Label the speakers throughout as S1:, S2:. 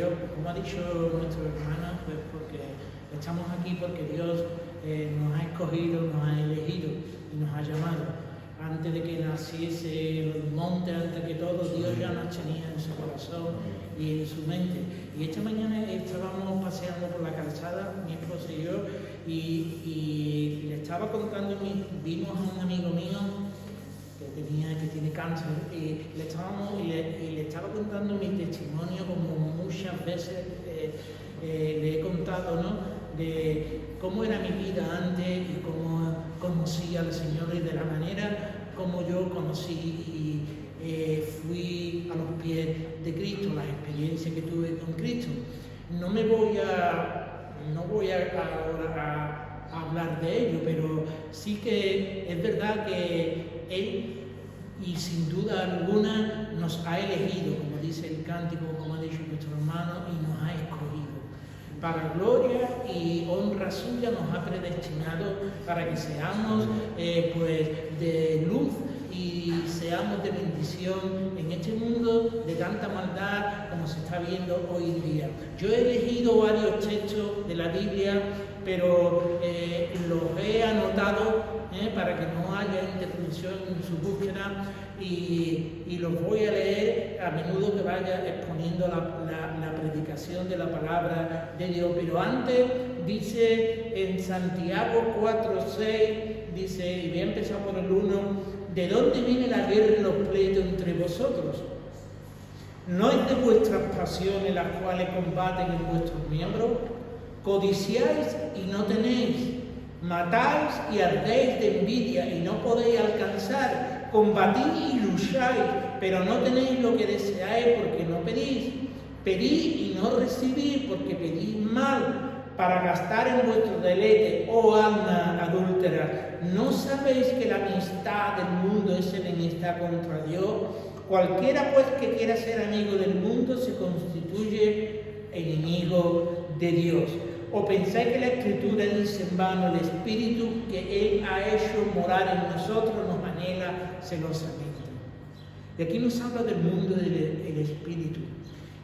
S1: yo, como ha dicho nuestro hermano, pues porque estamos aquí porque Dios nos ha escogido, nos ha elegido y nos ha llamado. Antes de que naciese el monte, antes que todo, Dios ya nos tenía en su corazón y en su mente. Y esta mañana estábamos paseando por la calzada, mi esposa y yo, y le estaba contando, vimos a un amigo mío que tiene cáncer, y le estaba contando mi testimonio, como muchas veces le he contado, ¿no?, de cómo era mi vida antes y cómo conocí al Señor y de la manera como yo conocí y fui a los pies de Cristo, la experiencia que tuve con Cristo. No voy ahora a hablar de ello, pero sí que es verdad que Él, y sin duda alguna, nos ha elegido, como dice el cántico, como ha dicho nuestro hermano, y nos ha escogido. Para gloria y honra suya nos ha predestinado para que seamos pues de luz y seamos de bendición en este mundo de tanta maldad como se está viendo hoy en día. Yo he elegido varios textos de la Biblia, pero los he anotado para que no haya interrupción en su búsqueda y los voy a leer a menudo que vaya exponiendo la predicación de la palabra de Dios. Pero antes dice en Santiago 4:6, dice, y voy a empezar por el 1, ¿de dónde viene la guerra y los pleitos entre vosotros? ¿No es de vuestras pasiones las cuales combaten en vuestros miembros? Codiciáis y no tenéis, matáis y ardéis de envidia y no podéis alcanzar, combatís y lucháis, pero no tenéis lo que deseáis porque no pedís. Pedid y no recibís porque pedís mal, para gastar en vuestro deleite, oh alma adúltera. ¿No sabéis que la amistad del mundo es enemistad contra Dios? Cualquiera pues que quiera ser amigo del mundo se constituye enemigo de Dios. ¿O pensáis que la Escritura dice en vano, el Espíritu que Él ha hecho morar en nosotros nos anhela celosamente? Y aquí nos habla del mundo del Espíritu.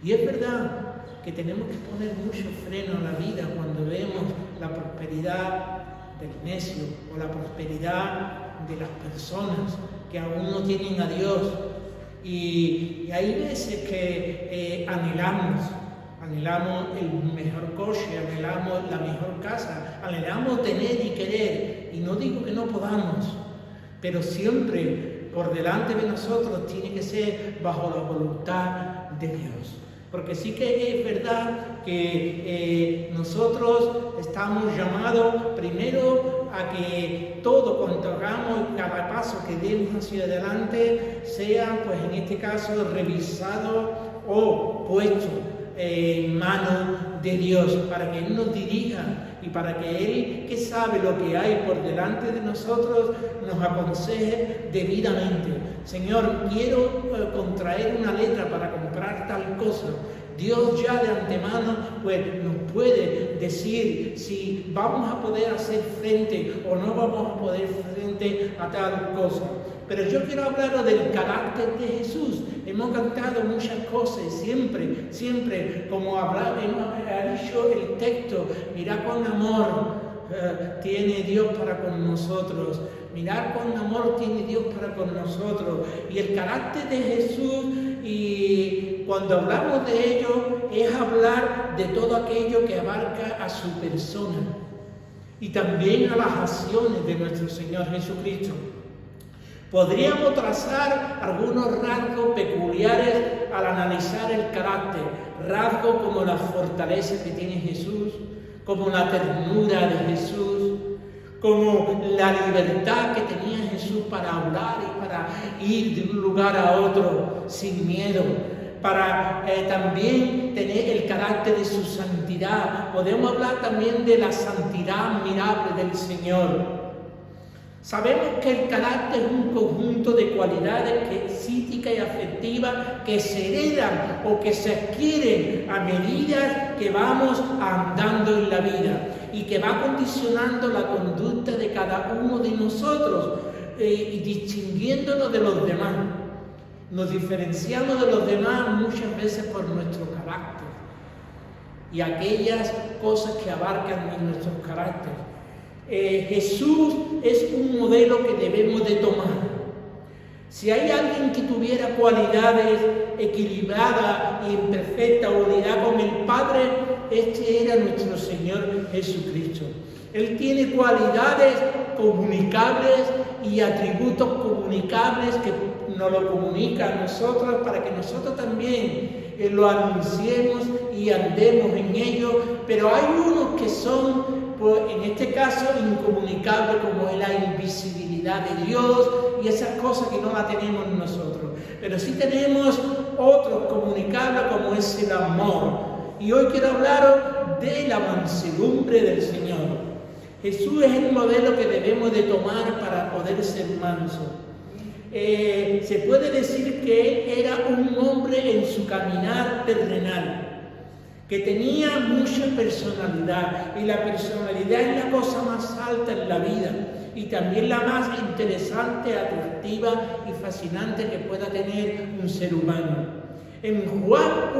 S1: Y es verdad que tenemos que poner mucho freno a la vida cuando vemos la prosperidad del necio o la prosperidad de las personas que aún no tienen a Dios. Y hay veces que anhelamos el mejor coche, anhelamos la mejor casa, anhelamos tener y querer. Y no digo que no podamos, pero siempre por delante de nosotros tiene que ser bajo la voluntad de Dios. Porque sí que es verdad que nosotros estamos llamados primero a que todo cuanto hagamos, cada paso que demos hacia adelante, sea, pues en este caso, revisado o puesto en manos de Dios, para que Él nos dirija y para que Él, que sabe lo que hay por delante de nosotros, nos aconseje debidamente. Señor, quiero contraer una letra para comprar tal cosa. Dios ya de antemano pues nos puede decir si vamos a poder hacer frente o no vamos a poder frente a tal cosa. Pero yo quiero hablaros del carácter de Jesús. Hemos cantado muchas cosas, siempre, como ha dicho el texto, mirad cuán amor tiene Dios para con nosotros. Mirad cuán amor tiene Dios para con nosotros. Y el carácter de Jesús, y cuando hablamos de ello, es hablar de todo aquello que abarca a su persona y también a las acciones de nuestro Señor Jesucristo. Podríamos trazar algunos rasgos peculiares al analizar el carácter, rasgos como la fortaleza que tiene Jesús, como la ternura de Jesús, como la libertad que tenía Jesús para hablar y para ir de un lugar a otro sin miedo, para también tener el carácter de su santidad. Podemos hablar también de la santidad admirable del Señor. Sabemos que el carácter es un conjunto de cualidades psíquicas y afectivas que se heredan o que se adquieren a medida que vamos andando en la vida y que va condicionando la conducta de cada uno de nosotros y distinguiéndonos de los demás. Nos diferenciamos de los demás muchas veces por nuestro carácter. y aquellas cosas que abarcan en nuestros caracteres. Jesús es un modelo que debemos de tomar. Si hay alguien que tuviera cualidades equilibradas y en perfecta unidad con el Padre, este era nuestro Señor Jesucristo. Él tiene cualidades comunicables y atributos comunicables que nos lo comunica a nosotros para que nosotros también lo anunciemos y andemos en ello, pero hay unos que son, pues, en este caso, incomunicables, como es la invisibilidad de Dios y esas cosas que no la tenemos nosotros. Pero sí tenemos otros comunicables, como es el amor. Y hoy quiero hablaros de la mansedumbre del Señor. Jesús es el modelo que debemos de tomar para poder ser mansos. Se puede decir que él era un hombre en su caminar terrenal, que tenía mucha personalidad, y la personalidad es la cosa más alta en la vida, y también la más interesante, atractiva y fascinante que pueda tener un ser humano. En Juan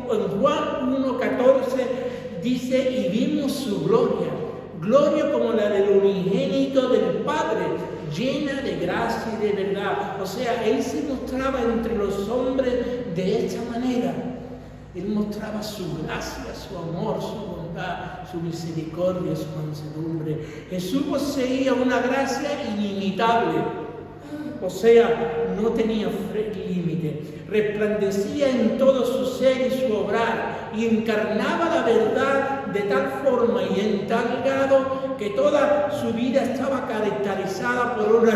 S1: 1:14 dice, y vimos su gloria como la del unigénito del Padre, llena de gracia y de verdad. O sea, Él se mostraba entre los hombres de esta manera. Él mostraba su gracia, su amor, su bondad, su misericordia, su mansedumbre. Jesús poseía una gracia inimitable. O sea, no tenía límite. Resplandecía en todo su ser y su obrar, y encarnaba la verdad de tal forma y en tal grado que toda su vida estaba caracterizada por una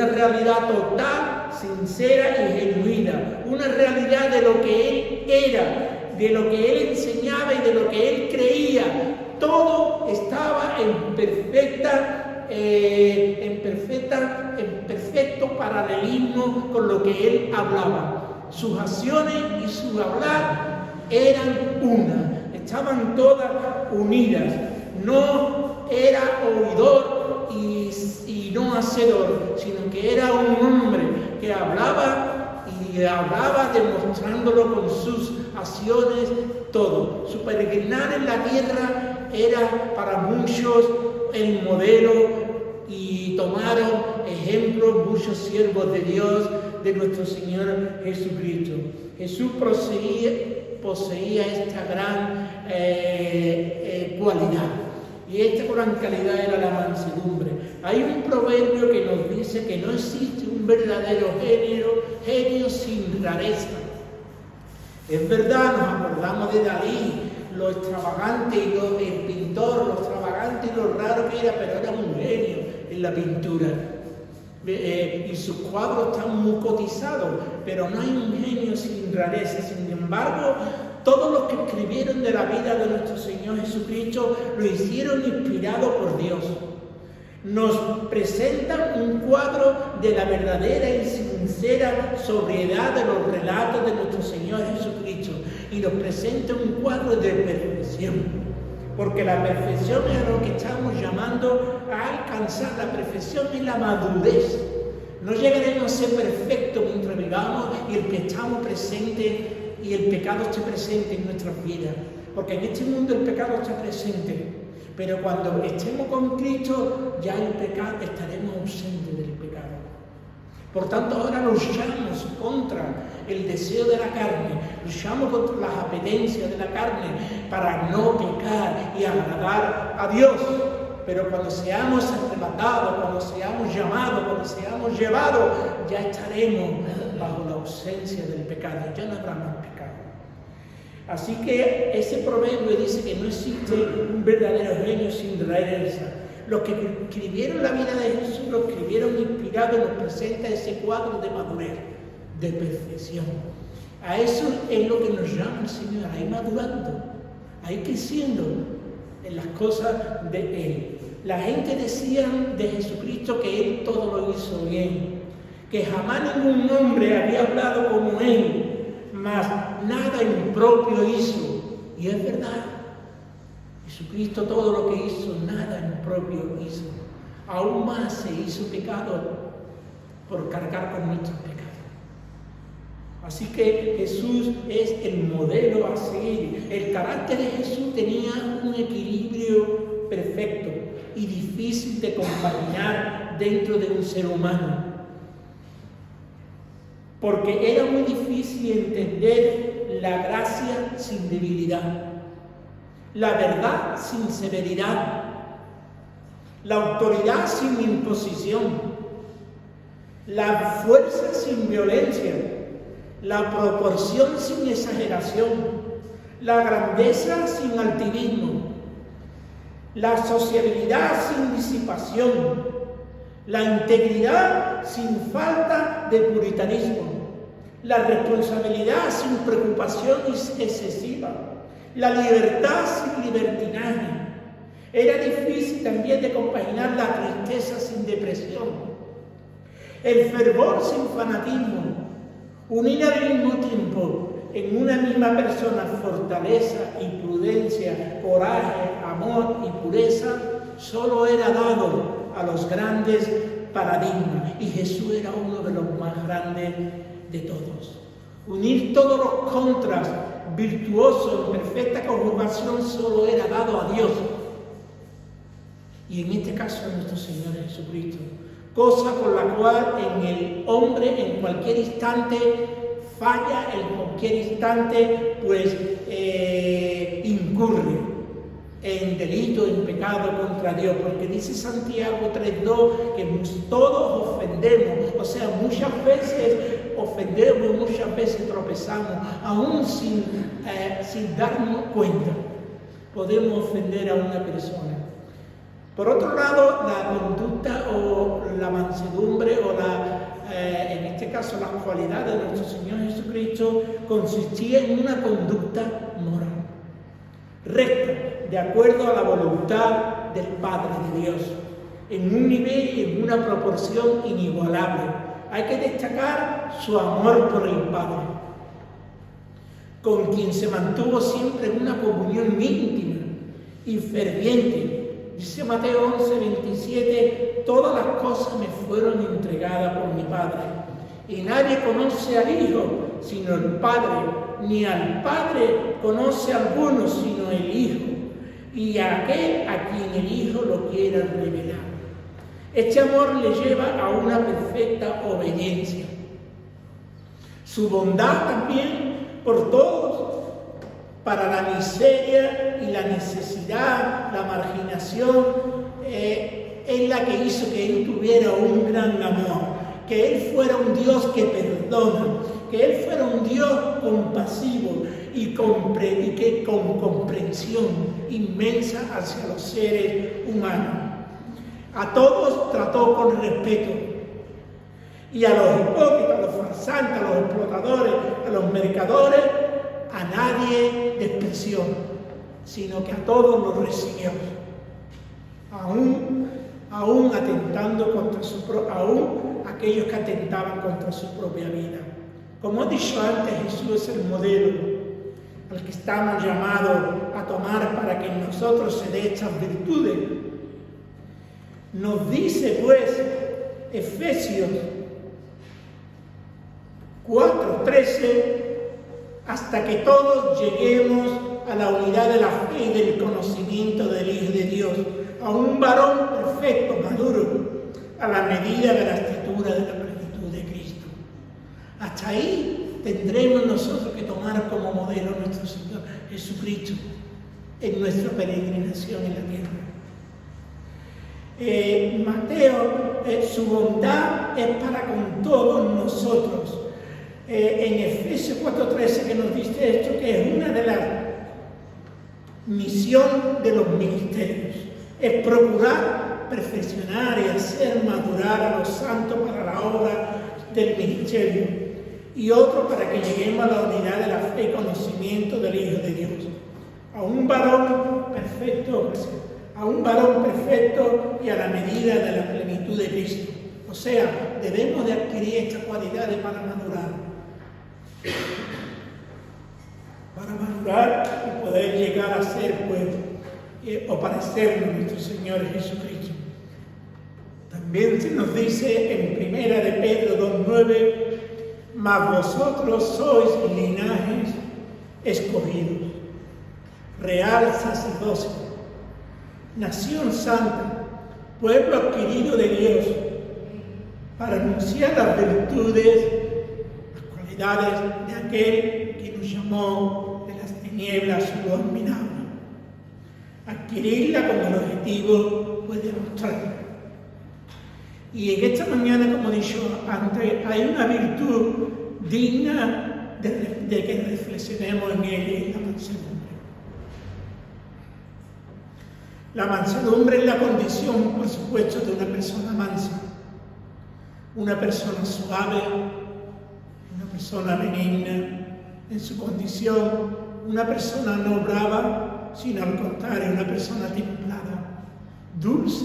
S1: realidad total, sincera y genuina, una realidad de lo que Él era, de lo que Él enseñaba y de lo que Él creía. Todo estaba en perfecto paralelismo con lo que Él hablaba. Sus acciones y su hablar eran una, estaban todas unidas. No era oidor y no hacedor, sino que era un hombre que hablaba demostrándolo con sus acciones todo. Su peregrinar en la tierra era para muchos el modelo, y tomaron ejemplo muchos siervos de Dios, de nuestro Señor Jesucristo. Jesús poseía esta gran cualidad, y esta gran calidad era la mansedumbre. Hay un proverbio que nos dice que no existe un verdadero genio sin rareza. Es verdad, nos acordamos de Dalí, lo extravagante y el pintor, lo extravagante y lo raro que era, pero era un genio en la pintura. Y sus cuadros están muy cotizados, pero no hay un genio sin rareza. Sin embargo, todos los que escribieron de la vida de nuestro Señor Jesucristo lo hicieron inspirado por Dios. Nos presentan un cuadro de la verdadera y sincera sobriedad de los relatos de nuestro Señor Jesucristo, y nos presentan un cuadro de perfección, porque la perfección es lo que estamos llamando a alcanzar. La perfección es la madurez. No llegaremos a ser perfectos mientras vivamos y el pecado esté presente en nuestras vidas, porque en este mundo el pecado está presente. Pero cuando estemos con Cristo, ya estaremos ausentes del pecado. Por tanto, ahora luchamos contra el deseo de la carne, luchamos contra las apetencias de la carne para no pecar y agradar a Dios. Pero cuando seamos arrebatados, cuando seamos llamados, cuando seamos llevados, ya estaremos bajo la ausencia del pecado, ya no habrá más pecado. Así que ese proverbio dice que no existe un verdadero genio sin rareza. Los que escribieron la vida de Jesús lo escribieron inspirado y nos presenta ese cuadro de madurez, de perfección. A eso es lo que nos llama el Señor, a ir madurando, a ir creciendo en las cosas de Él. La gente decía de Jesucristo que Él todo lo hizo bien, que jamás ningún hombre había hablado como Él, mas nada impropio hizo. Y es verdad, Jesucristo todo lo que hizo, nada impropio hizo. Aún más se hizo pecado por cargar con nuestros pecados. Así que Jesús es el modelo a seguir. El carácter de Jesús tenía un equilibrio perfecto y difícil de compaginar dentro de un ser humano. Porque era muy difícil entender la gracia sin debilidad, la verdad sin severidad, la autoridad sin imposición, la fuerza sin violencia, la proporción sin exageración, la grandeza sin altivismo, la sociabilidad sin disipación, la integridad sin falta de puritanismo, la responsabilidad sin preocupación excesiva, la libertad sin libertinaje. Era difícil también de compaginar la tristeza sin depresión, el fervor sin fanatismo. Unir al mismo tiempo en una misma persona fortaleza y prudencia, coraje, amor y pureza, solo era dado a los grandes paradigmas, y Jesús era uno de los más grandes de todos. Unir todos los contras virtuosos en perfecta conjugación solo era dado a Dios, y en este caso a nuestro Señor Jesucristo, cosa con la cual en el hombre en cualquier instante falla, en cualquier instante pues incurre en delito, en pecado contra Dios, porque dice Santiago 3:2 que todos ofendemos, o sea, muchas veces ofendemos, muchas veces tropezamos, aún sin darnos cuenta, podemos ofender a una persona. Por otro lado, la conducta o la mansedumbre o en este caso la cualidad de nuestro Señor Jesucristo consistía en una conducta moral, recta, de acuerdo a la voluntad del Padre de Dios, en un nivel y en una proporción inigualable. Hay que destacar su amor por el Padre, con quien se mantuvo siempre en una comunión íntima y ferviente. Dice Mateo 11:27, todas las cosas me fueron entregadas por mi Padre, y nadie conoce al Hijo sino el Padre, ni al Padre conoce a alguno sino el Hijo, y a aquel a quien el Hijo lo quiera revelar. Este amor le lleva a una perfecta obediencia. Su bondad también por todos, para la miseria y la necesidad, la marginación, es la que hizo que Él tuviera un gran amor, que Él fuera un Dios que perdona, que Él fuera un Dios compasivo y que con comprensión inmensa hacia los seres humanos. A todos trató con respeto, y a los hipócritas, a los farsantes, a los explotadores, a los mercadores, a nadie despreció, sino que a todos los recibió, aún atentando aún aquellos que atentaban contra su propia vida. Como he dicho antes, Jesús es el modelo al que estamos llamados a tomar para que en nosotros se dé estas virtudes. Nos dice pues Efesios 4:13, hasta que todos lleguemos a la unidad de la fe y del conocimiento del Hijo de Dios, a un varón perfecto, maduro, a la medida de la estatura de la plenitud de Cristo. Hasta ahí tendremos nosotros que tomar como modelo a nuestro Señor Jesucristo en nuestra peregrinación en la tierra. Mateo, su bondad es para con todos nosotros. En Efesios 4:13 que nos dice esto, que es una de las misiones de los ministerios, es procurar perfeccionar y hacer madurar a los santos para la obra del ministerio, y otro para que lleguemos a la unidad de la fe y conocimiento del Hijo de Dios, a un varón perfecto y a la medida de la plenitud de Cristo. O sea, debemos de adquirir estas cualidades para madurar y poder llegar a ser, o parecernos a nuestro Señor Jesucristo. También se nos dice en 1 de Pedro 2:9,
S2: mas vosotros sois linajes escogidos, real sacerdocio, nación santa, pueblo adquirido de Dios, para anunciar las virtudes, las cualidades de aquel que nos llamó de las tinieblas a su luz admirable. Adquirirla con el objetivo pues, de mostrarla. Y en esta mañana, como he dicho antes, hay una virtud digna de que reflexionemos en ella, la mansedumbre. La mansedumbre es la condición, por supuesto, de una persona mansa, una persona suave, una persona benigna en su condición, una persona no brava, sino al contrario, una persona templada, dulce,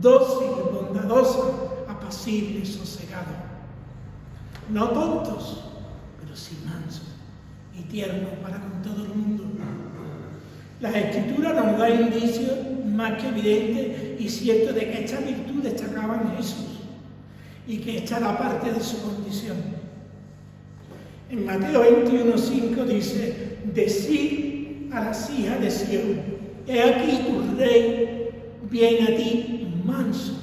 S2: dócil, bondadosa, apacible, sosegada. No tontos, pero sí mansos y tiernos para con todo el mundo. La Escritura nos da indicios más que evidentes y ciertos de que esta virtud destacaba en Jesús y que esta era parte de su condición. En Mateo 21:5 dice: decid a las hijas de Sión, he aquí tu rey viene a ti manso,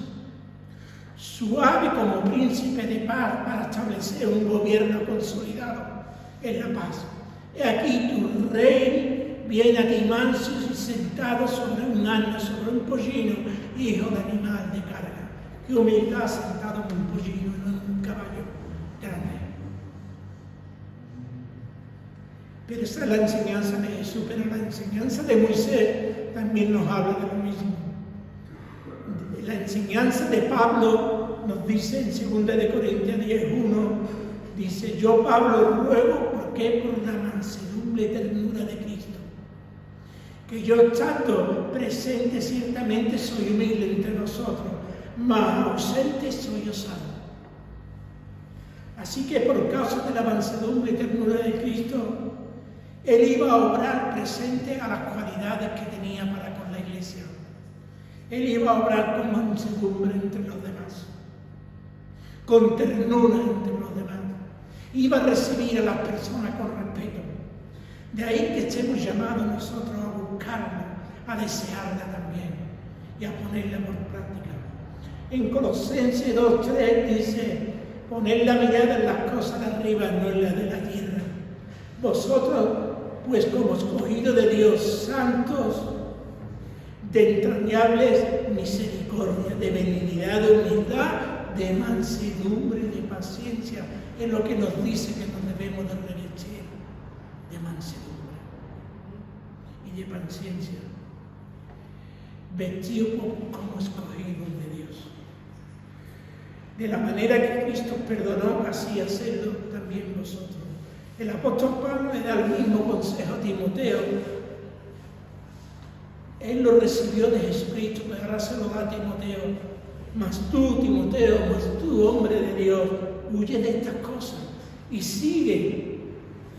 S2: suave como príncipe de paz, para establecer un gobierno consolidado en la paz. He aquí tu rey viene a ti manso y sentado sobre un asno, sobre un pollino, hijo de animal de carga. Qué humildad, sentado en un pollino, no en un caballo grande. Pero esa es la enseñanza de Jesús, pero la enseñanza de Moisés también nos habla de lo mismo. La enseñanza de Pablo nos dice en 2 Corintios 10:1, dice: yo Pablo ruego porque por la mansedumbre y ternura de Cristo, que yo estando presente ciertamente soy humilde entre vosotros, mas ausente soy osado. Así que por causa de la mansedumbre y ternura de Cristo, él iba a obrar presente a las cualidades que tenía para con la iglesia. Él iba a obrar con mansedumbre entre los demás, con ternura entre los demás. Iba a recibir a las personas con respeto. De ahí que estemos llamados nosotros a buscarla, a desearla también y a ponerla por práctica. En Colosenses 2:3 dice: poned la mirada en las cosas de arriba, no en las de la tierra. Vosotros, pues como escogidos de Dios, santos, de entrañables misericordia, de benignidad, de humildad, de mansedumbre, de paciencia, es lo que nos dice que nos debemos de revestir, de mansedumbre y de paciencia, vestidos como escogidos de Dios. De la manera que Cristo perdonó, así hacedlo también vosotros. El apóstol Pablo le da el mismo consejo a Timoteo. Él lo recibió de Jesucristo, pero ahora se lo da a Timoteo. Mas tú, Timoteo, mas tú, hombre de Dios, huye de estas cosas y sigue,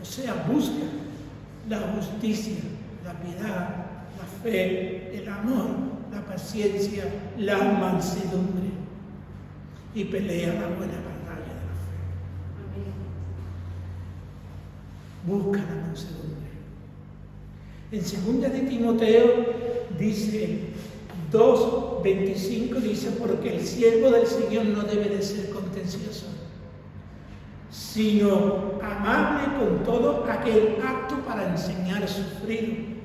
S2: o sea, busca la justicia, la piedad, la fe, el amor, la paciencia, la mansedumbre y pelea la buena batalla de la fe. Busca la mansedumbre. En 2 de Timoteo dice 2:25, dice: porque el siervo del Señor no debe de ser contencioso, sino amable con todo aquel apto para enseñar a sufrir,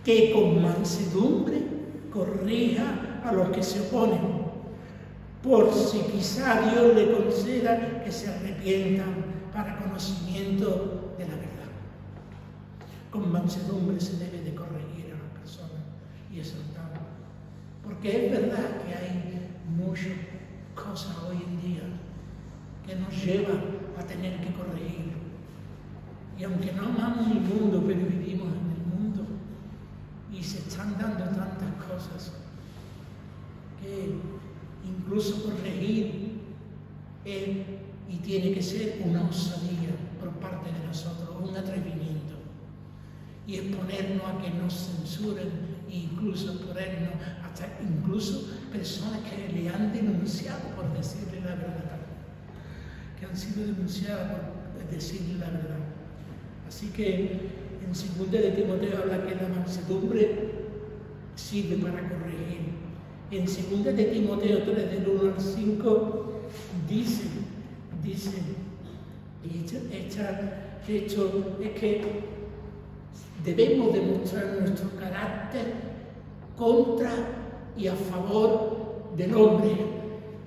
S2: que con mansedumbre corrija a los que se oponen, por si quizá Dios le conceda que se arrepientan para conocimiento de la verdad. Con mansedumbre se debe de corregir a las personas y exhortarlas. Porque es verdad que hay muchas cosas hoy en día que nos llevan a tener que corregir. Y aunque no amamos el mundo, pero vivimos en el mundo, y se están dando tantas cosas que incluso corregir y tiene que ser una osadía por parte de nosotros, un atrevimiento. Y exponernos a que nos censuren e incluso ponernos hasta incluso personas que le han denunciado por decirle la verdad, que han sido denunciadas
S1: decir la verdad. Así que en 2 de Timoteo habla que la mansedumbre sirve para corregir. En 2 de Timoteo 3, del 1 al 5, dice, y hecho es que debemos demostrar nuestro carácter contra y a favor del hombre,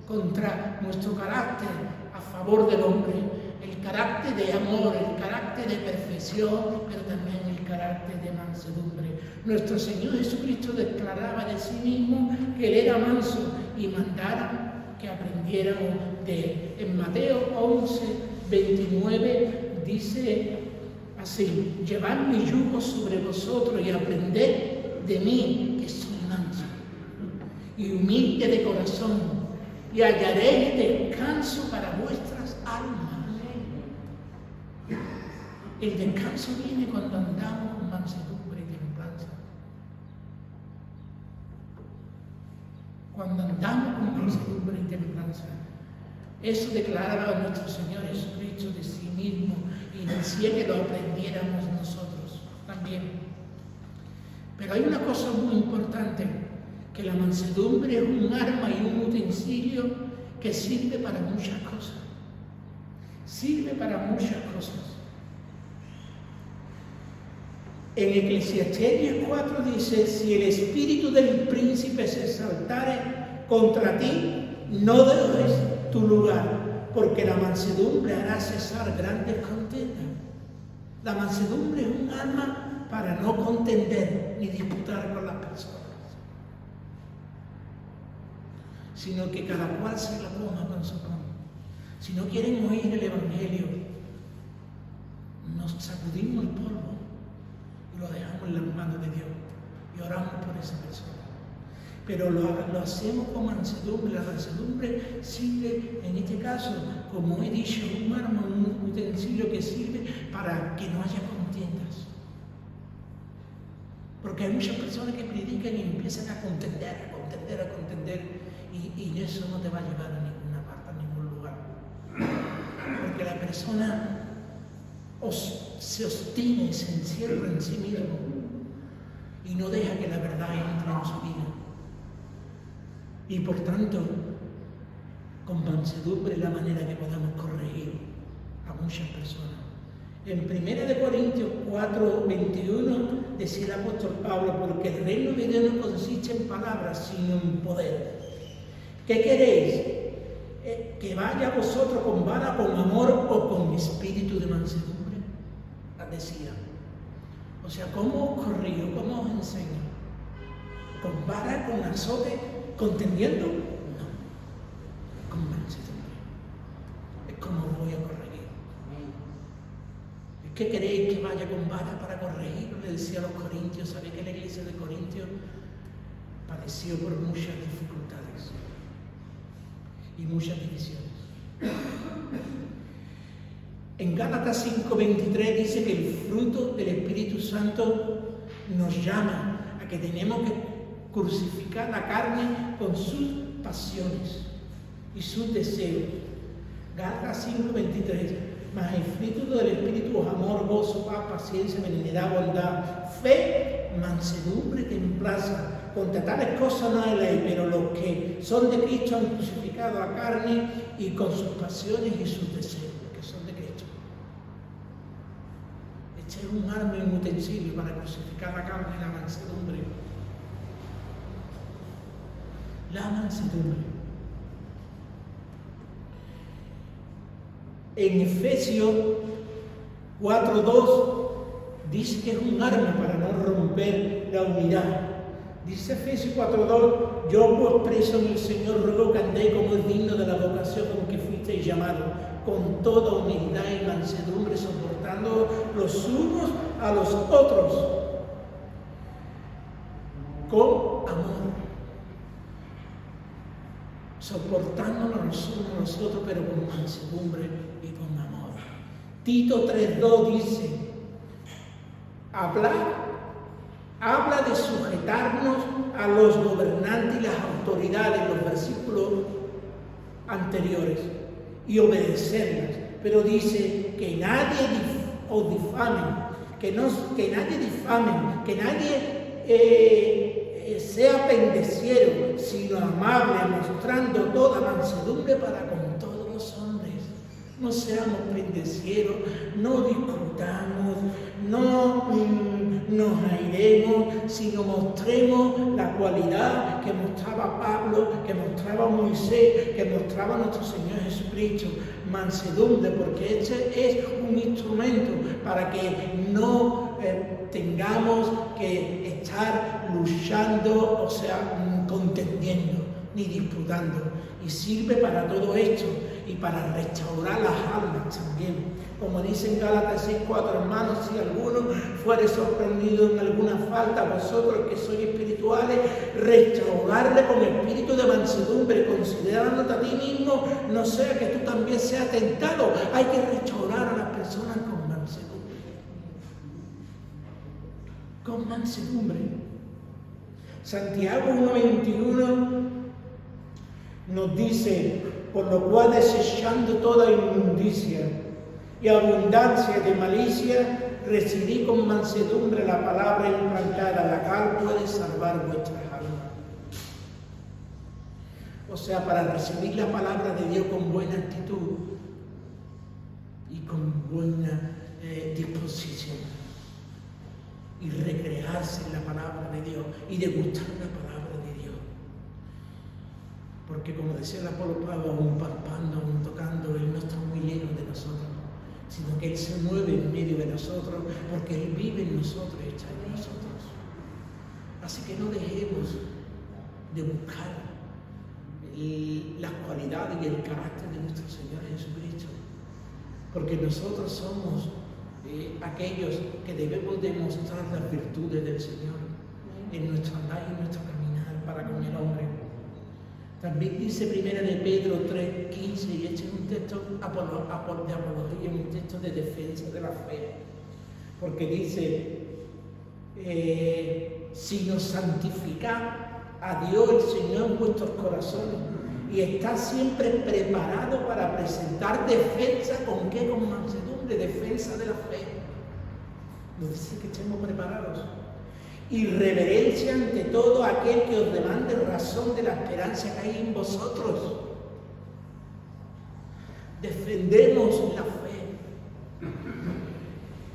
S1: contra nuestro carácter a favor del hombre, el carácter de amor, el carácter de perfección, pero también el carácter de mansedumbre. Nuestro Señor Jesucristo declaraba de sí mismo que Él era manso y mandara que aprendiéramos de Él. En Mateo 11, 29 dice así: llevad mi yugo sobre vosotros y aprended de mí, que soy manso y humilde de corazón, y hallaréis descanso para vuestras almas. El descanso viene cuando andamos con mansedumbre y templanza. Cuando andamos con mansedumbre y templanza. Eso declaraba nuestro Señor Jesucristo de sí mismo y decía que lo aprendiéramos nosotros también. Pero hay una cosa muy importante, que la mansedumbre es un arma y un utensilio que sirve para muchas cosas. Sirve para muchas cosas. En Eclesiastés 4 dice: si el espíritu del príncipe se exaltare contra ti, no dejes tu lugar, porque la mansedumbre hará cesar grandes contiendas. La mansedumbre es un arma para no contender ni disputar con las personas, sino que cada cual se la coma con su pan. Si no quieren oír el Evangelio, nos sacudimos el polvo y lo dejamos en las manos de Dios y oramos por esa persona. Pero lo hacemos con mansedumbre. La mansedumbre sirve, en este caso, como he dicho, un arma, un utensilio que sirve para que no haya contiendas. Porque hay muchas personas que predican y empiezan a contender, y eso no te va a llevar a ninguna parte, a ningún lugar. Porque la persona se obstina, se encierra en sí mismo y no deja que la verdad entre en su vida. Y por tanto, con mansedumbre es la manera que podemos corregir a muchas personas. En 1 Corintios 4, 21 decía el apóstol Pablo: porque el reino de Dios no consiste en palabras, sino en poder. ¿Qué queréis? ¿Que vaya a vosotros con vara, con amor o con espíritu de mansedumbre? Decía. O sea, ¿cómo os corrijo? ¿Cómo os enseño? ¿Con vara, con azote, contendiendo? No. Con mansedumbre. Es como os voy a corregir. ¿Qué queréis que vaya con vara para corregir? Le decía a los corintios. ¿Sabéis que la iglesia de Corintios padeció por muchas dificultades y muchas divisiones? En Gálatas 5:23 dice que el fruto del Espíritu Santo nos llama a que tenemos que crucificar la carne con sus pasiones y sus deseos. Gálatas 5:23: mas el fruto del Espíritu es amor, gozo, paz, paciencia, benignidad, bondad, fe, mansedumbre, templanza. Contra tales cosas no hay ley, pero los que son de Cristo han crucificado la carne y con sus pasiones y sus deseos. Este es un arma y un utensilio para crucificar la carne y la mansedumbre. La mansedumbre. En Efesios 4:2 dice que es un arma para no romper la unidad. Dice Efesios 4:2: yo pues preso en el Señor ruego que andéis como es digno de la vocación con que fuisteis llamados, con toda humildad y mansedumbre, soportando los unos a los otros con amor. Soportándonos los unos a los otros, pero con mansedumbre y con amor. Tito 3:2 dice: habla de sujetarnos a los gobernantes y las autoridades, los versículos anteriores, y obedecerlas. Pero dice:
S2: que nadie os difame, que nadie difame, que nadie sea pendenciero, sino amable, mostrando toda mansedumbre para con todos los hombres. No seamos pendecieros, no discutamos, no nos airemos, sino mostremos la cualidad que mostraba Pablo, que mostraba Moisés, que mostraba nuestro Señor Jesucristo, mansedumbre, porque este es un instrumento para que no tengamos que estar luchando, o sea, contendiendo, ni disputando. Y sirve para todo esto y para restaurar las almas también. Como dice en Gálatas 6:4, hermanos, si alguno fuere sorprendido en alguna falta, vosotros que sois espirituales, restaurarle con espíritu de mansedumbre, considerándote a ti mismo, no sea que tú también seas tentado. Hay que restaurar a las personas con mansedumbre. Con mansedumbre. Santiago 1:21 nos dice: por lo cual, desechando toda inmundicia y abundancia de malicia, recibí con mansedumbre la palabra implantada, la cual puede salvar vuestras almas. O sea, para recibir la palabra de Dios con buena actitud y con buena disposición, y recrearse en la palabra de Dios y degustar la palabra de Dios. Porque como decía el apóstol Pablo, aún palpando, aún tocando, Él no está muy lejos de nosotros, sino que Él se mueve en medio de nosotros, porque Él vive en nosotros y está en nosotros. Así que no dejemos de buscar las cualidades y el carácter de nuestro Señor Jesucristo, porque nosotros somos aquellos que debemos demostrar las virtudes del Señor en nuestro andar y en nuestro caminar para con el hombre. También dice 1 de Pedro 3:15, y este es un texto de apología, un texto de defensa de la fe, porque dice, sino santificad a Dios el Señor en vuestros corazones, y está siempre preparado para presentar defensa, ¿con qué? Con mansedumbre, defensa de la fe. Nos dice que estemos preparados. Y reverencia ante todo a aquel que os demande razón de la esperanza que hay en vosotros. Defendemos la fe.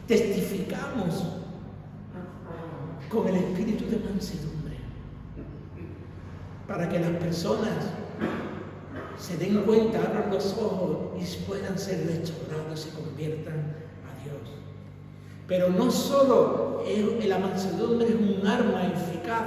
S2: Testificamos con el espíritu de mansedumbre, para que las personas se den cuenta, abran los ojos y puedan ser restaurados y se conviertan a Dios. Pero no solo la mansedumbre es un arma eficaz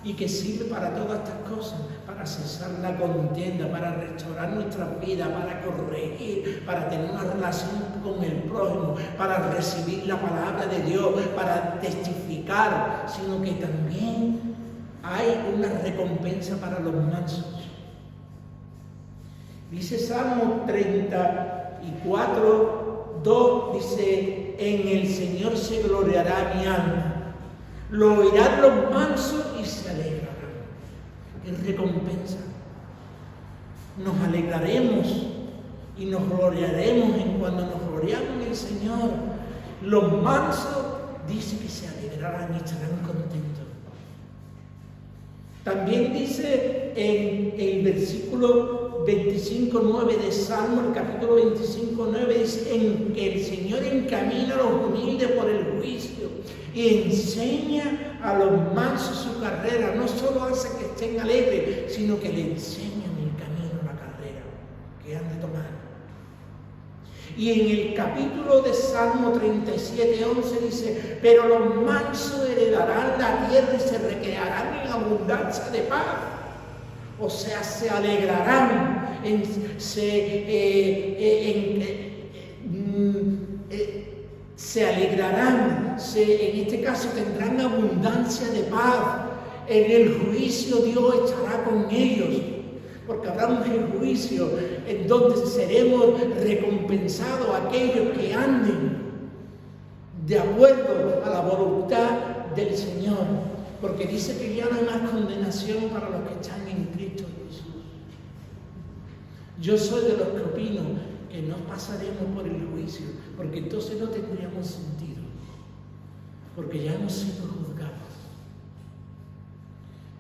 S2: y que sirve para todas estas cosas, para cesar la contienda, para restaurar nuestra vida, para corregir, para tener una relación con el prójimo, para recibir la palabra de Dios, para testificar, sino que también hay una recompensa para los mansos. Dice Salmo 34:2, dice, en el Señor se gloriará mi alma. Lo oirán los mansos y se alegrarán. Es recompensa. Nos alegraremos y nos gloriaremos en cuando nos gloriamos en el Señor. Los mansos dice que se alegrarán y estarán contentos. También dice en el versículo 25:9 de Salmo, el capítulo 25:9, dice, en que el Señor encamina a los humildes por el juicio y enseña a los mansos su carrera. No solo hace que estén alegres, sino que le enseñan el camino, la carrera que han de tomar. Y en el capítulo de Salmo 37:11 dice, pero los mansos heredarán la tierra y se recrearán en abundancia de paz. O sea, se alegrarán, en este caso tendrán abundancia de paz. En el juicio Dios estará con ellos, porque habrá un juicio en donde seremos recompensados aquellos que anden de acuerdo a la voluntad del Señor, porque dice que ya no hay más condenación para los que están en Cristo Jesús. Yo soy de los que opino que no pasaremos por el juicio,
S1: porque entonces no tendríamos sentido, porque ya hemos sido juzgados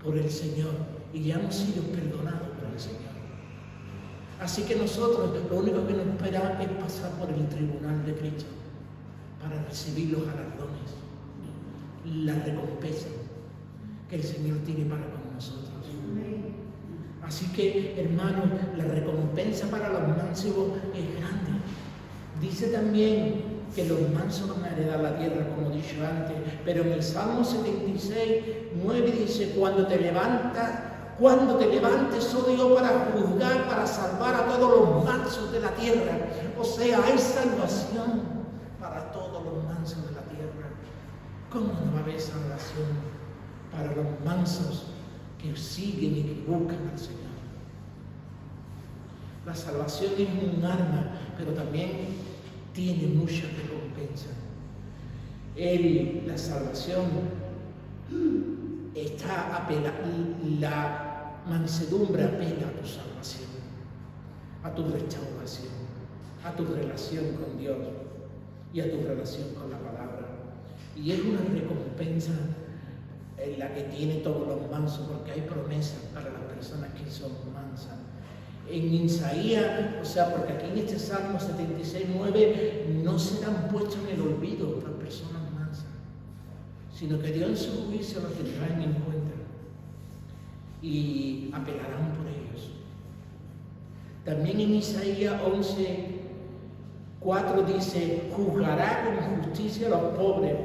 S1: por el Señor y ya hemos sido perdonados por el Señor. Así que nosotros lo único que nos espera es pasar por el tribunal de Cristo para recibir los galardones, la recompensa que el Señor tiene para con nosotros. Así que, hermanos, la recompensa para los mancebos es grande. Dice también que los mansos van a heredar la tierra, como he dicho antes, pero en el Salmo 76, 9 dice: cuando te levantes, oh Dios, para juzgar, para salvar a todos los mansos de la tierra. O sea, hay salvación para todos los mansos de la tierra. ¿Cómo no va a haber salvación para los mansos que siguen y que buscan al Señor? La salvación es un arma, pero también tiene mucha recompensa. La salvación la mansedumbre apela a tu salvación, a tu restauración, a tu relación con Dios y a tu relación con la palabra. Y es una recompensa en la que tiene todos los mansos, porque hay promesas para las personas que son mansas. En Isaías, o sea, porque aquí en este Salmo 76, 9, no serán puestos en el olvido las personas mansas, sino que Dios en su juicio los tendrá en cuenta y apelarán por ellos. También en Isaías 11, 4 dice: juzgará con justicia a los pobres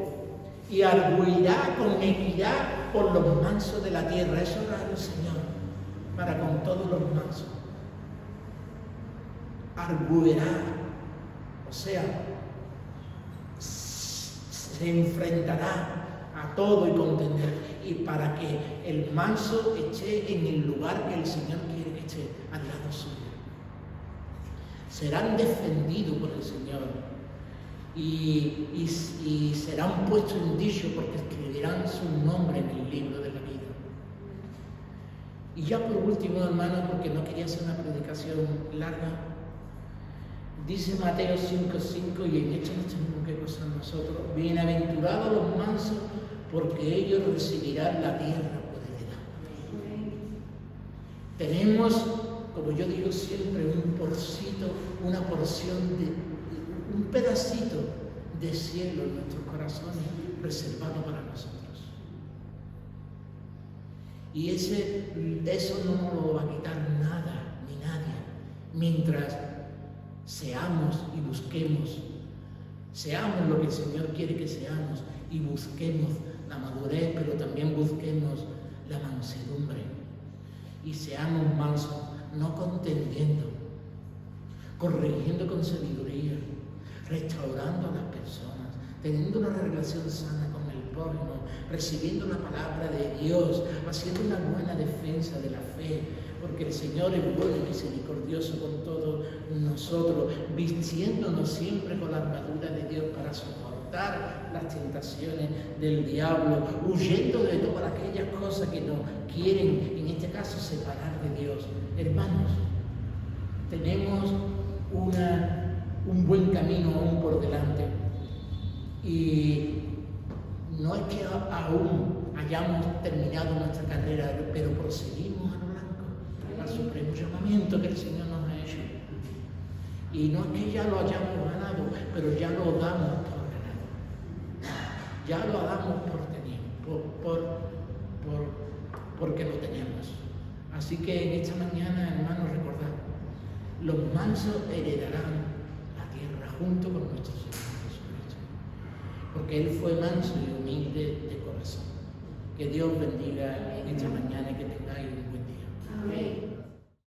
S1: y arguirá con equidad por los mansos de la tierra. Eso hará el Señor para con todos los mansos. Arguirá, o sea, se enfrentará a todo y contender, y para que el manso esté en el lugar que el Señor quiere que esté, al lado suyo. Serán defendidos por el Señor y serán puestos en dicho, porque escribirán su nombre en el libro de la vida. Y ya por último, hermano, porque no quería hacer una predicación larga, dice Mateo 5:5, y en esto nos tenemos que gozar nosotros: bienaventurados los mansos, porque ellos recibirán la tierra por heredad. Tenemos, como yo digo siempre, una porción un pedacito de cielo en nuestros corazones reservado para nosotros. Y eso no nos lo va a quitar nada ni nadie, mientras seamos y busquemos, seamos lo que el Señor quiere que seamos y busquemos la madurez, pero también busquemos la mansedumbre y seamos mansos, no contendiendo, corrigiendo con sabiduría, restaurando a las personas, teniendo una relación sana con el prójimo, recibiendo la palabra de Dios, haciendo una buena defensa de la fe, porque el Señor es bueno y misericordioso con todos nosotros, vistiéndonos siempre con la armadura de Dios para soportar las tentaciones del diablo, huyendo de todas aquellas cosas que nos quieren, en este caso, separar de Dios. Hermanos, tenemos un buen camino aún por delante, y no es que aún hayamos terminado nuestra carrera, pero proseguimos a lo blanco, al supremo llamamiento que el Señor nos ha hecho. Y no es que ya lo hayamos ganado, pero ya lo damos por ganado. Ya lo damos porque lo tenemos. Así que en esta mañana, hermanos, recordad, los mansos heredarán la tierra junto con nuestro Señor Jesucristo, porque Él fue manso y humilde de corazón. Que Dios bendiga en esta mañana y que tengáis un buen día. Amén.